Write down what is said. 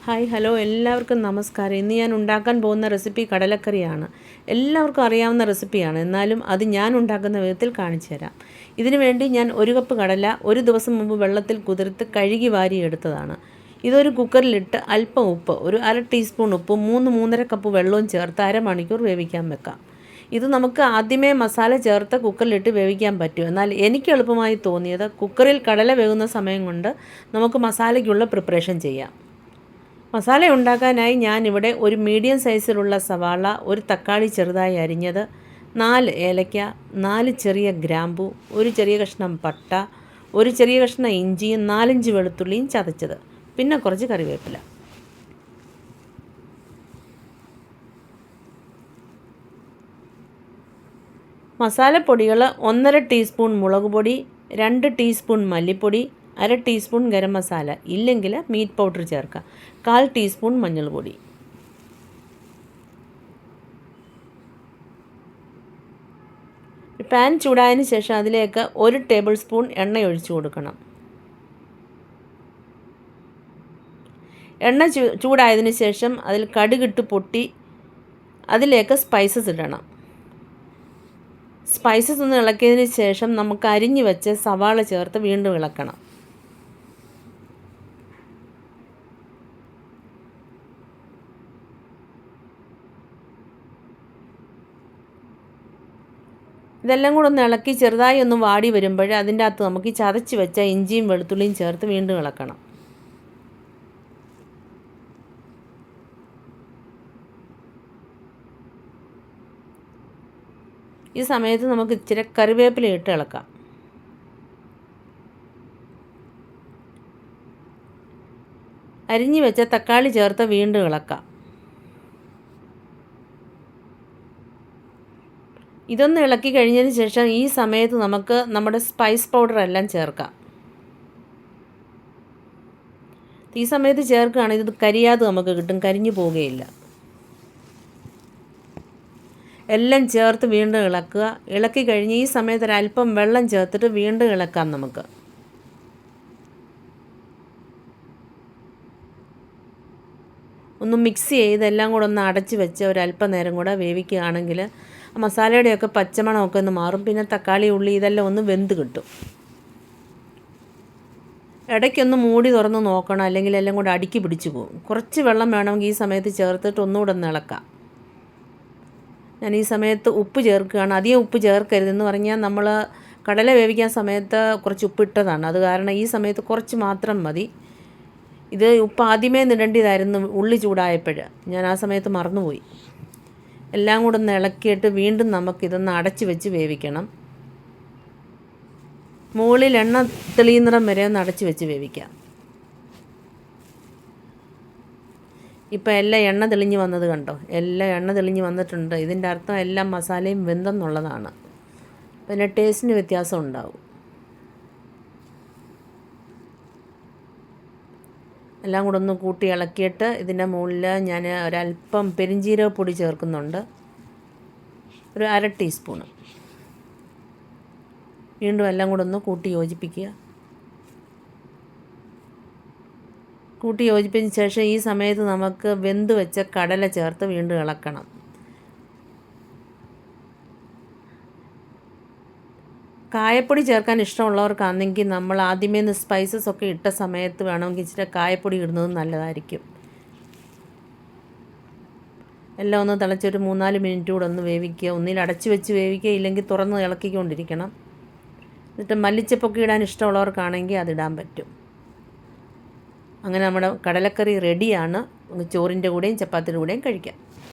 Hi hello എല്ലാവർക്കും നമസ്കാരം. ഇന്ന് ഞാൻ ഉണ്ടാക്കാൻ പോകുന്ന റെസിപ്പി കടലക്കറിയാണ്. എല്ലാവർക്കും അറിയാവുന്ന റെസിപ്പിയാണ്, എന്നാലും അത് ഞാൻ ഉണ്ടാക്കുന്ന വിധത്തിൽ കാണിച്ചു തരാം. ഇതിനു വേണ്ടി ഞാൻ 1 കപ്പ് കടല ഒരു ദിവസം മുമ്പ് വെള്ളത്തിൽ കുതിർത്ത് കഴുകി വാരി എടുത്തതാണ്. ഇതൊരു കുക്കറിലിട്ട് അല്പം ഉപ്പ്, ഒരു 1/2 ടീസ്പൂൺ ഉപ്പും 3-3.5 കപ്പ് വെള്ളവും ചേർത്ത് അരമണിക്കൂർ വേവിക്കാൻ വെക്കാം. ഇത് നമുക്ക് ആദ്യമേ മസാല ചേർത്ത് കുക്കറിലിട്ട് വേവിക്കാൻ പറ്റും. എന്നാൽ എനിക്ക് എളുപ്പമായി തോന്നിയത് കുക്കറിൽ കടല വേകുന്ന സമയം കൊണ്ട് നമുക്ക് മസാലയ്ക്കുള്ള പ്രിപ്പറേഷൻ ചെയ്യാം. മസാല ഉണ്ടാക്കാനായി ഞാനിവിടെ ഒരു മീഡിയം സൈസിലുള്ള സവാള, ഒരു തക്കാളി ചെറുതായി അരിഞ്ഞത്, 4 ഏലക്ക, 4 ചെറിയ ഗ്രാമ്പു, ഒരു ചെറിയ കഷ്ണം പട്ട, ഒരു ചെറിയ കഷ്ണം ഇഞ്ചിയും 4-5 വെളുത്തുള്ളിയും ചതച്ചത്, പിന്നെ കുറച്ച് കറിവേപ്പില. മസാലപ്പൊടികൾ 1.5 ടീസ്പൂൺ മുളക് പൊടി, 2 ടീസ്പൂൺ മല്ലിപ്പൊടി, 1/2 ടീസ്പൂൺ ഗരം മസാല, ഇല്ലെങ്കിൽ മീറ്റ് പൗഡർ ചേർക്കാം, 1/4 ടീസ്പൂൺ മഞ്ഞൾപ്പൊടി. പാൻ ചൂടായതിന് ശേഷം അതിലേക്ക് 1 ടേബിൾ സ്പൂൺ എണ്ണ ഒഴിച്ചു കൊടുക്കണം. എണ്ണ ചൂടായതിന് ശേഷം അതിൽ കടുകിട്ട് പൊട്ടി അതിലേക്ക് സ്പൈസസ് ഇടണം. സ്പൈസസ് ഒന്ന് ഇളക്കിയതിന് ശേഷം നമുക്ക് അരിഞ്ഞു വെച്ച് സവാള ചേർത്ത് വീണ്ടും ഇളക്കണം. ഇതെല്ലാം കൂടെ ഒന്ന് ഇളക്കി ചെറുതായി ഒന്ന് വാടി വരുമ്പോൾ അതിൻ്റെ അകത്ത് നമുക്ക് ചതച്ച് വെച്ച ഇഞ്ചിയും വെളുത്തുള്ളിയും ചേർത്ത് വീണ്ടും ഇളക്കണം. ഈ സമയത്ത് നമുക്ക് ഇച്ചിരി കറിവേപ്പില ഇട്ട് ഇളക്കാം. അരിഞ്ഞു വെച്ച തക്കാളി ചേർത്ത് വീണ്ടും ഇളക്കാം. ഇതൊന്ന് ഇളക്കി കഴിഞ്ഞതിന് ശേഷം ഈ സമയത്ത് നമുക്ക് നമ്മുടെ സ്പൈസ് പൗഡർ എല്ലാം ചേർക്കാം. ഈ സമയത്ത് ചേർക്കുകയാണെങ്കിൽ ഇത് കരിയാതെ നമുക്ക് കിട്ടും, കരിഞ്ഞു പോവുകയില്ല. എല്ലാം ചേർത്ത് വീണ്ടും ഇളക്കുക. ഇളക്കി കഴിഞ്ഞ് ഈ സമയത്ത് ഒരല്പം വെള്ളം ചേർത്തിട്ട് വീണ്ടും ഇളക്കാം. നമുക്ക് ഒന്ന് മിക്സ് ചെയ്ത് എല്ലാം കൂടെ ഒന്ന് അടച്ച് വെച്ച് ഒരല്പം നേരം കൂടെ വേവിക്കുകയാണെങ്കിൽ മസാലയുടെയൊക്കെ പച്ചമണമൊക്കെ ഒന്ന് മാറും. പിന്നെ തക്കാളി, ഉള്ളി ഇതെല്ലാം ഒന്ന് വെന്ത് കിട്ടും. ഇടയ്ക്കൊന്ന് മൂടി തുറന്ന് നോക്കണം, അല്ലെങ്കിൽ എല്ലാം കൂടെ അടുക്കി പിടിച്ചു പോകും. കുറച്ച് വെള്ളം വേണമെങ്കിൽ ഈ സമയത്ത് ചേർത്തിട്ട് ഒന്നുകൂടെ ഒന്ന് ഇളക്കാം. ഞാൻ ഈ സമയത്ത് ഉപ്പ് ചേർക്കുകയാണ്. അധികം ഉപ്പ് ചേർക്കരുതെന്ന് പറഞ്ഞാൽ നമ്മൾ കടല വേവിക്കാൻ സമയത്ത് കുറച്ച് ഉപ്പിട്ടതാണ്. അത് കാരണം ഈ സമയത്ത് കുറച്ച് മാത്രം മതി. ഇത് ഉപ്പ് ആദ്യമേ ഇടേണ്ടതായിരുന്നു ഉള്ളി ചൂടായപ്പോൾ, ഞാൻ ആ സമയത്ത് മറന്നുപോയി. എല്ലാം കൂടെ ഒന്ന് ഇളക്കിയിട്ട് വീണ്ടും നമുക്കിതൊന്ന് അടച്ച് വെച്ച് വേവിക്കണം. മുകളിൽ എണ്ണ തെളിയുന്നിടം വരെ ഒന്ന് അടച്ച് വെച്ച് വേവിക്കാം. ഇപ്പോൾ എല്ലാം എണ്ണ തെളിഞ്ഞ് വന്നത് കണ്ടോ? എല്ലാം എണ്ണ തെളിഞ്ഞ് വന്നിട്ടുണ്ട്. ഇതിൻ്റെ അർത്ഥം എല്ലാം മസാലയും വെന്തെന്നുള്ളതാണ്. പിന്നെ ടേസ്റ്റിന് വ്യത്യാസം ഉണ്ടാവും. എല്ലാം കൂടെ ഒന്ന് കൂട്ടി ഇളക്കിയിട്ട് ഇതിൻ്റെ മുകളിൽ ഞാൻ ഒരല്പം പെരിഞ്ജീരകപ്പൊടി ചേർക്കുന്നുണ്ട്, ഒരു 1/2 ടീസ്പൂണ്. വീണ്ടും എല്ലാം കൂടെ ഒന്ന് കൂട്ടി യോജിപ്പിക്കുക. കൂട്ടി യോജിപ്പിച്ചതിന് ശേഷം ഈ സമയത്ത് നമുക്ക് വെന്ത് വെച്ച കടല ചേർത്ത് വീണ്ടും ഇളക്കണം. കായപ്പൊടി ചേർക്കാൻ ഇഷ്ടമുള്ളവർക്കാണെങ്കിൽ നമ്മൾ ആദ്യമേ സ്പൈസസ് ഒക്കെ ഇട്ട സമയത്ത് വേണമെങ്കിൽ ഇച്ചിരി കായപ്പൊടി ഇടുന്നത് നല്ലതായിരിക്കും. എല്ലാം ഒന്ന് തിളച്ചൊരു 3-4 മിനിറ്റ് കൂടെ ഒന്ന് വേവിക്കുക. ഒന്നിൽ അടച്ച് വെച്ച് വേവിക്കുക, ഇല്ലെങ്കിൽ തുറന്ന് ഇളക്കിക്കൊണ്ടിരിക്കണം. എന്നിട്ട് മല്ലിച്ചപ്പൊക്കെ ഇടാൻ ഇഷ്ടമുള്ളവർക്കാണെങ്കിൽ അതിടാൻ പറ്റും. അങ്ങനെ നമ്മുടെ കടലക്കറി റെഡിയാണ്. ചോറിൻ്റെ കൂടെയും ചപ്പാത്തിയുടെ കൂടെയും കഴിക്കാം.